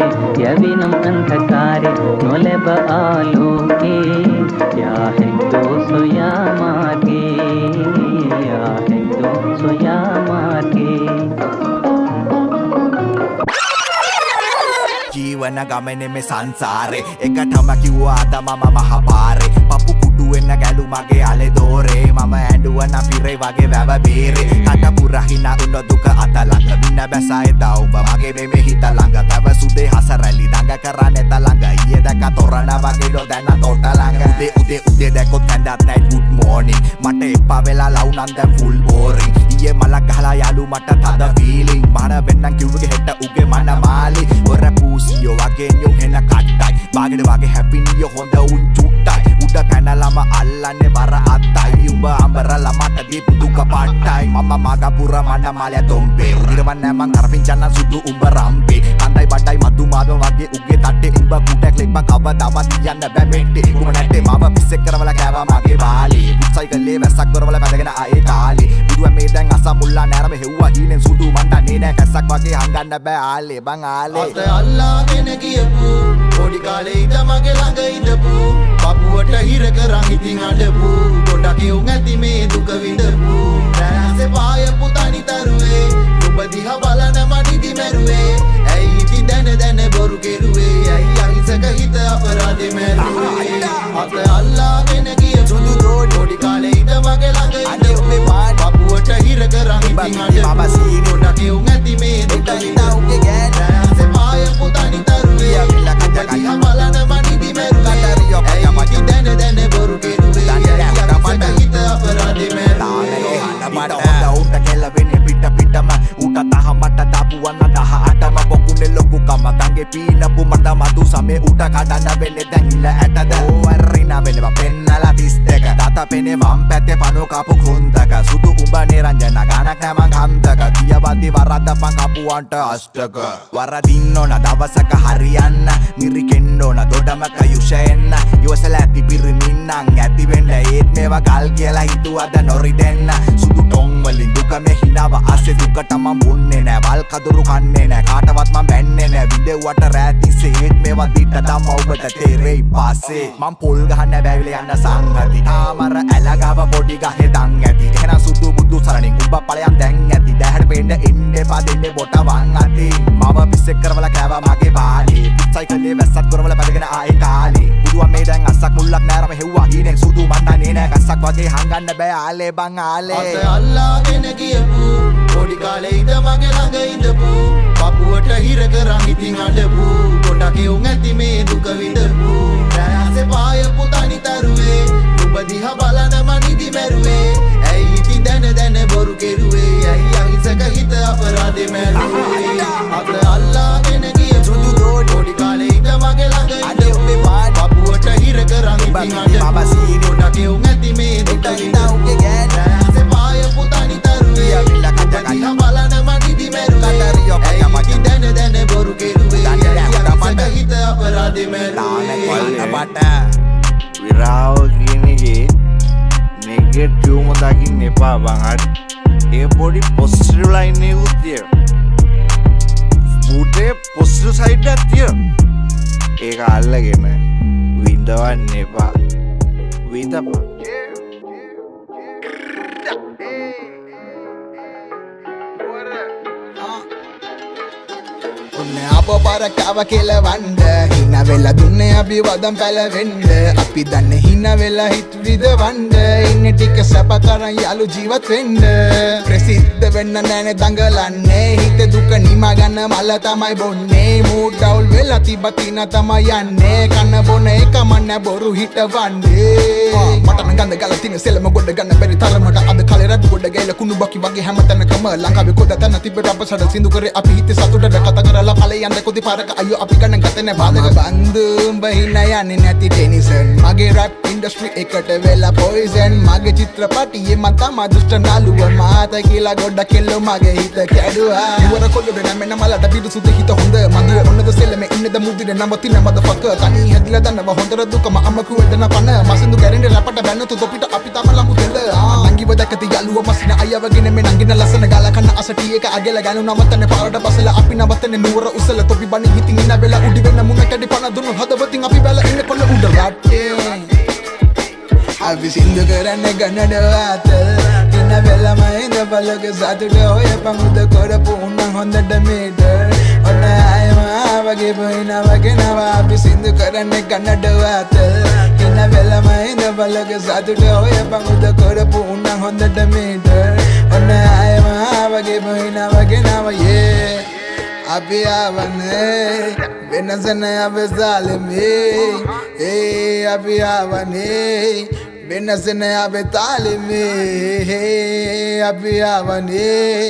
मारे यविनम अंधकारे नोलेब आलोके या है तो सोया मार्गे या है तो सोया मार्गे ජීවන ගමනේ මේ සංසාරේ එකටම කිව්වා අද මම මහපාරේ පපු කුඩු වෙන්න ගැලු මගේ අලේ දෝරේ මම ඇඬුවන පිරේ වගේ වැව බීරේ කට පුරහින උන දුක අත ළඟ වින්න බැසයි දවුඹ මගේ මේ හිත ළඟ තව සුදේ හසරලි දඟ කරන්නේ ත ළඟ ඊයේ දැක තොරණ වගේ ඩො දැන තොට ළඟ උදේ දැකොත් කැඳත් නැයි good morning මට එපා වෙලා ලව් නම් දැන් full boring ඊයේ මලක් ගහලා යාළු මට තද feeling මර වෙන්නම් කිව්වගේ හෙට උගේ මන මාලි ඔර පූසියෝ වගේ නියුම් හෙන කට්ටයි බාගෙට වගේ හැපි නියෝ හොඳ උන් චුට්ටයි උඩ පැනලම අල්ලන්නේ බර අත්තයි උඹ අඹරලා මට දීපු දුක පාට්ටයි මම මග පුර මන මාලය තොම්බේ උදිරවන්නේ මං අරපින්චන්න සුදු උඹ රම්පේ කන්දයි බඩයි මදු මාව වගේ උගේ තට්ටේ උඹ කුටක් ලෙක්ම කවදාවත් යන්න බෑ මෙට්ටේ උඹ නැත්තේ මාව පිස්සෙක් කරවලා කෑවා මගේ බාලේ පුත්සයිකලේ වැස්සක් කරවලා බැදගෙන ආයේ කාලේ බුදුන් මේ දැන් අසමුල්ලා නෑරම හෙව්වා හීනෙන් සුදු මණ්ඩන්නේ නෑ කැස්සක් වගේ හංගන්න බෑ ආලේ බං ආලේ අත අල්ලාගෙන ගියපු පොඩි කාලේ ඉඳ මගේ ළඟ ඉඳපු පපුවට හිර කරන් ඉතින් අඬපු ගොඩක් යුන් ඇති මේ දුක විඳපු රැසේ පායපු තනි තරුවේ ඔබ දිහා බලන මනිදි මැරුවේ ඇයි ඉතින් දැන බොරු කෙරුවේ ඇයි අහිංසක හිත අපරාධේ මැරුවේ අත අල්ලාගෙන ගියපු පොඩි කාලේ ඉඳ මගේ ළඟ ඉඳපු පපුවට හිර කරන් ඉතින් අඬපු ගොඩක් යුන් ඇති මේ දුක විඳපු රැසේ පායපු තනි තරුවේ දිහා බලන මනිදි මැරුවේ ඇයි ඉතින් දැන බොරු කෙරුවේ ඇයි අහිංසක හිත අපරාධේ මැරුවේ උට කෙලවෙන්නේ පිටම උට තහමට දාපුවන්න 18ම පොකුනේ ලොකු කම තංගේ පීනපු මට මතු සමේ උට කඩන්න වෙන්නේ දැන් ඉල ඇටද ඕවරිනා වෙනවා පෙන්නලා 32 තාතා පෙනේ වම් පැත්තේ පනෝ කපු කුන්දක සුදු උඹ නිරංජන ගානක් නෑ මං හන්දක තියවද්දි වරද්දපන් කපුවන්ට අෂ්ටක වරදින්න ඕන දවසක හරියන්න මිරිකෙන්න ඕන දොඩමක යුෂෙන්න යොසලා ඇති පිරිමින්නම් ඇති වෙන්න ඒත් මේවා ගල් කියලා හිතුවද නොරිදෙන්න සුදු ටොං වලින් දුක මේ හිනාව ආසේ දුකට මම මුන්නේ නෑ වල් කදුරු කන්නේ නෑ කාටවත් මම බැන්නේ නෑ විදෙව්වට රැතිසේ ඒත් මේවා දිට තම ඔබට තේරෙයි පාසේ මම පොල් ගහන්න බැවිල යන්න සංගති තාමර ඇලගව පොඩි ගහේ දන් ඇති එහෙනම් සුදු බුදු සරණින් උඹ ඵලයන් දැන් ඇති දැහැට පෙන්න ඉන්න එපා දෙන්නේ බොට වන් අති මම පිස්සෙක් කරවලා කෑවා මගේ බාලේ පිට්සයිකලේ වැස්සක් කරවලා පැදගෙන ආයේ කාලේ බුදුන් මේ දැන් අස්සක් මුල්ලක් නෑරම හෙව්වා හීනෙන් සුදු මණ්ඩන්නේ නෑ කස්සක් වගේ හංගන්න බෑ ආලේ බං ආලේ අත අල්ලාගෙන ගියපු පොඩි කාලේ ඉඳ මගේ ළඟ ඉඳපු පපුවට හිර කරන් ඉතින් අඬපු ගොඩක් යුන් ඇති මේ දුක විඳපු රැසේ පායපු තනි තරුවේ ඔබ දිහා බලන මනිදි මැරුවේ ඇයි ඉතින් දැන බොරු කෙරුවේ ඇයි අහිංසක හිත අපරාධේ මැරුවේ අත අල්ලාගෙන ගියපු පොඩි කාලේ ඉඳ මගේ ළඟ ඉඳපු පපුවට හිර කරන් ඉතින් අඬපු ගොඩක් යුන් ඇති මේ දුක විඳපු රැසේ පායපු තනි තරුවේ දිහා බලන මනිදි මැරුවේ ඇයි ඉතින් දැන බොරු කෙරුවේ ඇයි අහිංසක හිත අපරාධේ මැරුවේ මට විරාව කියන එකේ නෙගටිව්ම දකින්න එපා බං හරි ඒ පොඩි පොසිටිව් ලයින් එකකුත් තියෙනවා පුටේ පොසිටිව් සයිඩ් එකක් තියෙනවා ඒක අල්ලගෙන විඳවන්න එපා විඳපන් අප පරකාව කෙලවන්ඩ හින වෙලා දුන්නේ අපි වදම් පැලවෙන්ඩ අපි දන්න හින වෙලා හිත් විදවන්ඩ ඉන්න ටික සැප කරන් යාළු ජීවත් වෙන්න ප්‍රසිද්ධ වෙන්න නෑනේ දඟලන්නේ හිත දුක නිමා ගන්න මල තමයි බොන්නේ මූඩ් ඩවුල් වෙලා තිබතින තමයි යන්නේ කන බොන එකම නෑ බොරු හිටවන්නේ මට නම් ගඳ ගල තින සෙලම ගොඩ ගන්න බැරි තරමට අද කාලේ රඩු ගොඩ ගෑලා කුණු බකි වගේ හැමතැනකම ලංකාවේ කොඩ තැන තිබෙට අප සඩ සින්දු කරේ අපි හිතේ සතුටට කතා කරලා ඵලේ යන්න කොති පාරක අයියෝ අපි ගන්න ගතේ නෑ බාධක බන්දු උඹ හින යන්නේ නැති ටෙනිසන් මගේ රැප් ඉන්ඩස්ට්‍රි එකට වෙලා පොයිසන් මගේ චිත්‍රපටියේ මම තමා දුෂ්ට නළුව මාත කියලා ගොඩක් කෙල්ලෝ මගේ හිත කැඩුවා ඉවර කොල්ලෝ දැන් මෙන්න මලට පිටු සුදු හිත හොඳ මගේ ඔන්නද සෙල්ලමේ එන්නද මුදින නවතින motherfucker තනි හැදිලා දන්නවා හොඳට දුකම අමකු වෙදන පන මසින්දු ගැරෙන්නේ රැපට බැන්නතු තොපිට අපි තම ලඟු දෙල නංගිව දැකති යාළුව මසින අයවගෙන මේ නංගින ලස්සන ගාලා කන්න අසටි එක අගල ගනු නවතන්නේ පාරට බසලා අපි නවතන්නේ නුවර උසල තොපි බණි හිතින් ඉන්න වෙලා උඩි වෙන මුණ කැඩි පන දුන්නු හදවතින් අපි බැල ඉන්නේ කොල්ල උඩ රටේ අපි සින්දු කරන්නේ ගන්නඩ වාත ඉන්න වෙලම ඉඳ බලක සතුට ඔය පමුද කරපු උන්න හොඳට මේට ඔන්න ආයම වගේ බොයින වගේ නවා අපි සින්දු කරන්නේ ගන්නඩ වාත ඉන්න වෙලම ඉඳ බලක සතුට ඔය පමුද කරපු උන්න හොඳට මේට ඔන්න ආයම වගේ බොයින වගේ නවා යේ අපි ආවනේ වෙනසන අපි සාලමේ අපි ආවනේ වෙනසන අපි තාලමේ අපි ආවනේ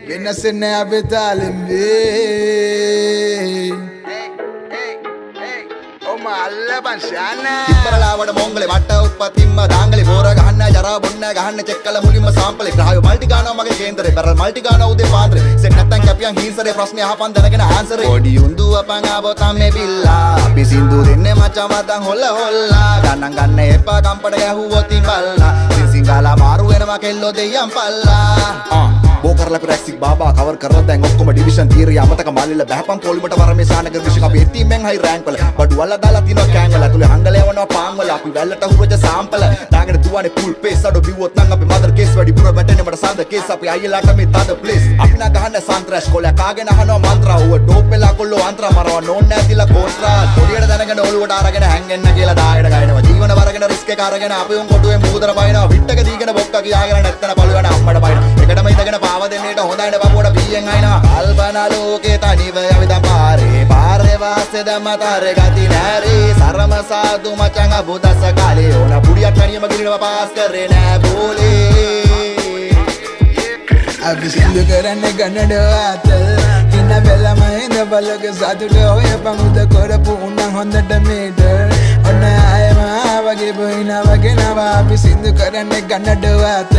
වෙනසන අපි තාලමේ අල්ලපන් ශානා ඉස්සරලාවට මොංගලේ වට උප්පතිම්ම දාංගලේ බෝර ගහන්න ජරා බොන්න ගහන්න චෙක් කළ මුලින්ම සාම්පලේ ග්‍රහය මල්ටි ගානවා මගේ කේන්දරේ බැරල් මල්ටි ගානවා උදේ පාන්දරේ සෙට් නැත්තම් කැපියන් හීන්සරේ ප්‍රශ්නේ අහපන් දැනගෙන ආන්සරේ පොඩි උඳු අපන් ආවොතම් මේ බිල්ලා අපි සින්දු දෙන්නේ මචං වදන් හොල්ලා ගන්න එපා කම්පඩ ගැහුවොත් ඉඹල්ලා සිංගාලා මාරු වෙනවා කෙල්ලෝ දෙයියන් පල්ලා බෝකරලා ප්‍රැක්සික් බාබා කවර් කරලා දැන් ඔක්කොම ඩිවිෂන් තීරිය අමතක මාලිල බහපන් පොලිමට වරමේ සානගර විශ්ව අපි එතීමෙන් හයි රෑන්ක් වල බඩු වල දාලා තිනවා කෑන් වල තුලේ හංගල යවනවා පාන් වල අපි වැල්ලට හුරජ සාම්පල දාගෙන දුවන්නේ ෆුල් පේස් අඩෝ බිව්වොත් නම් අපි මදර් කේස් වැඩි පුර වැටෙන්නේ මට සඳ කේස් අපි අයියලාට මේ තද ප්ලේස් අපි නා ගහන්න සන්ත්‍රාස් කොලයක් කාගෙන අහනවා මන්ත්‍රා ඌ ඩෝප් වෙලා කොල්ලෝ අන්ත්‍රා මරව නෝන් නැතිලා කෝස්ට්‍රා පොඩියට දැනගෙන ඔලුවට අරගෙන හැංගෙන්න කියලා දායඩ ගයනවා ජීවන වරගෙන රිස්ක් එක අරගෙන අපි උන් කොටුවේ මූදර බයිනවා විට්ටක දීගෙන බොක්ක කියාගෙන නැත්තන පළුවන අම්මඩ බයිනවා එකටම ඉඳගෙන පාව දෙන්නේට හොඳයි බබුවට බීයෙන් අයිනවා කල්පනා ලෝකේ තනිව යවිදම් පාරේ වාසේ දමතරේ ගති නැරේ සරම සාදු මචං අබුදස කාලේ ඕන පුඩියක් වැනියම ගිරිනව පාස් කරේ නෑ බෝලේ අපි සින්දු කරන්නේ ගන්නඩ වාත ඉන්න වෙලම ඉඳ බලක සතුට ඔය පමුද කරපු උන්න හොඳට මේට ඔන්න ආයම වගේ බොයින වගේ නවා අපි සින්දු කරන්නේ ගන්නඩ වාත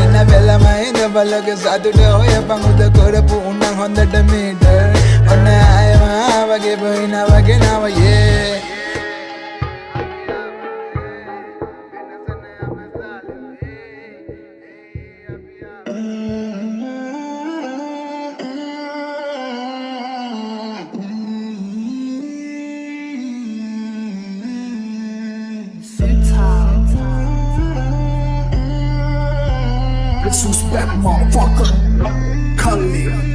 ඉන්න වෙලම ඉඳ බලක සතුට ඔය පමුද කරපු උන්න හොඳට මේට ඔන්න ආයම වගේ බොයින වගේ නවා යේ Who's back, motherfucker? Khalid.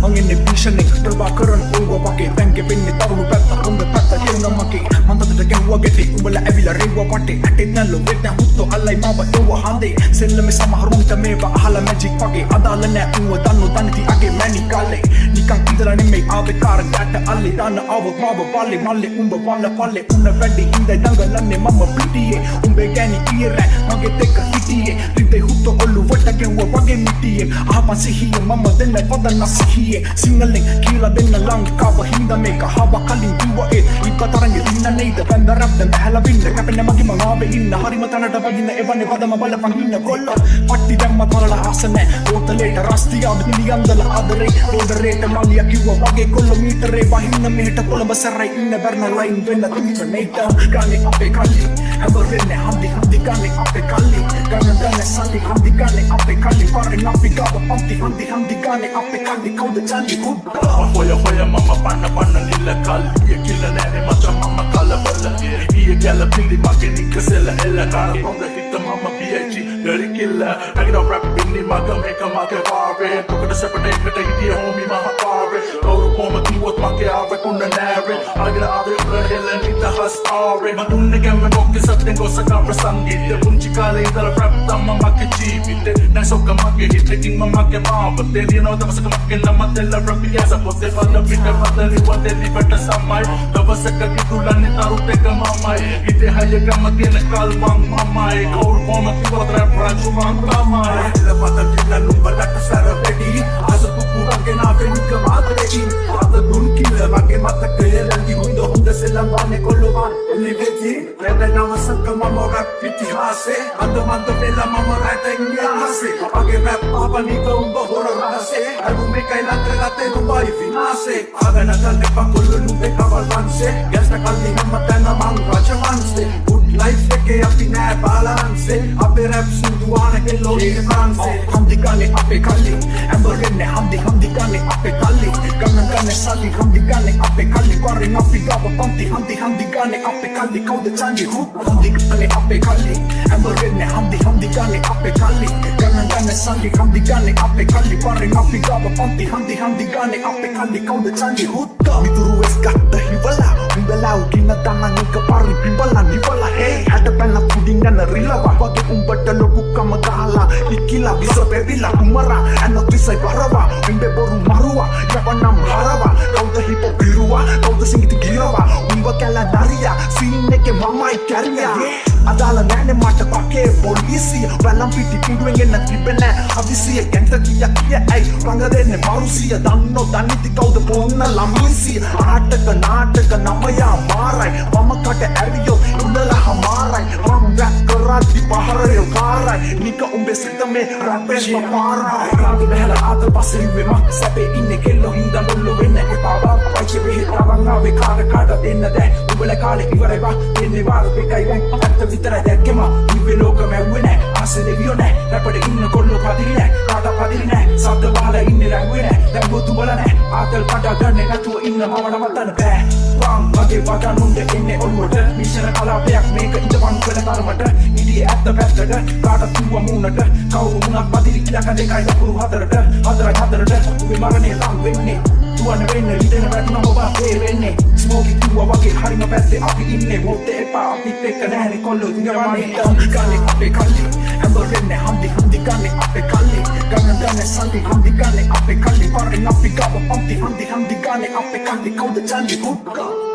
Angin vision ek terbakaran uwa pakai tangke pinni tahu petta unga petta kenga maki manta de uwa geti ubala avila rewa pate atinna lo vetna hutto allai mawa uwa hande sellame sama harunta meva ahala magic pake adala na uwa tannu tanti age mani kale nikan idala nemme ave kar gatta alle dana awa mawa palle malle umba walla palle unna veddi inda dangalanne mamma pitiye umbe gani ira mage tekka hitiye rite hutto ollu vatage uwa wage mitiye ahapan sihiye mamma denna padana sihiye Singling, kila denna lang kawa hinda meka hawa kalin duwa ipa tarangi dinna neida banda rap dan hala binda kapena magi mangabe inna hari matana da bagina evane padama bala pangina kolla patti damma tarala asane otaleta rastiya bini andala adare rodareta malia kiwa wage kilometer bahinna mehta kolamba sarai inna berna line venna tinta gane ape kalli ever venne handi gane ape kalli gane sandi handi gane ape kalli pare napi gaba handi gane ape kalli kauda Jali hoya mama panna lilla kalli ye killa nene macha mama kala balla ye gala pindi mageni kasela ella kara ponda hitta mama PhD dirty killer I get up rap inni maga meka mage pare tokada sepate ekata hitiya homie maha pare oru poma kiwot mage ave kunna nare agala ave hella nita hastare madunne gamme bokke satten gosa kara sangite punchi kale idala rap tamma mage jeevite nasoka mage hitte mama mage maava teliyano damasaka mage namma Della rapiasa pote fada pita fada ni wate li bata samai Tavasaka kitulani tarute ka mamai Ite haya kama kena kalbang mamai Kaur poma kiwadra pranju mang mamai Ila fada kina lumbala kasara pedi Asa kukurang kena veni ka madregi Ata dun kila mage mata kaya lagi Hunda selang bane koloban Ili veti Reda nama sangka mama rap piti hase Anda manda vela mama rata ingi hase Apage rap apa nika umba hora hase Albume kai latte nubai finase Agana tanne pakulu nupe kaval vanse Gasta kalli hamma tänna mang raja vanse Good life eke api nෑ balance Ape rap sunduane kello ine France Hamdi gane ape kalli Amber renne hamdi gane ape kalli Gangan gane sali hamdi gane ape kalli Waring api gava panti hamdi gane ape kalli Kauda changi hook hamdi gane ape kalli Amber renne hamdi gane ape kalli Gangan gane sali hamdi gane ape kalli Waring api gava panti hamdi gane ape kalli Kauda changi hook Mituru es gatta hiwala Umbala ugina tanang ika pari pimbala niwala Hey ada pena pudingan rilawa Wage umbata loku kamagala Ikila bisa bebila umara Ano tisai barawa Umbe boru marua Yapanam harawa Kauda hipo birua Kauda singiti girawa Umba kala naria Sine ke mama ikaria Adala nane mata pake polisi Valam piti pinduenge na tribene Avisi gangsta kia ay Ranga dene marusia Danno daniti kauda ponna lamisi Ataka nataka namaya marai Mama kata ariyo Undala hamarai Ram rap karati paharayo karai Nika umbe sita me rapes maparai Ranga behela atal passe hive mak Sape inne kello hinda lollo venne e pava Paiche behe tavang ave kada denna de Umbele kale ivarai va Denne varu pekai veng Atta vitara dekkema Ive loka mewene Ase devione Rapade inna kollo padirine Kada padirine Sabda wahala inne rangwene Dango tubalane Atal kada ganne Natuwa inna mamada matana bෑ Bang Mage wada nunde inne olwata Mishana kala peyak meka inda wankana tarmata Idi atta pattata Kada tuwa munata Kauru munak padiri ilaka dekai napuru hadarata Hadarata Uwe marane lang venne Tuana venne Lidena vatuna moba venne Smoky tuwa wage harima patte api inne Motte epa api tekka nahne kollo Ngamane hamdi gane ape kalli Amber renne hamdi gane ape kalli Gangan gane sandi hamdi gane ape kalli Waring api gava panti hamdi gane ape kalli Kauda changi hukka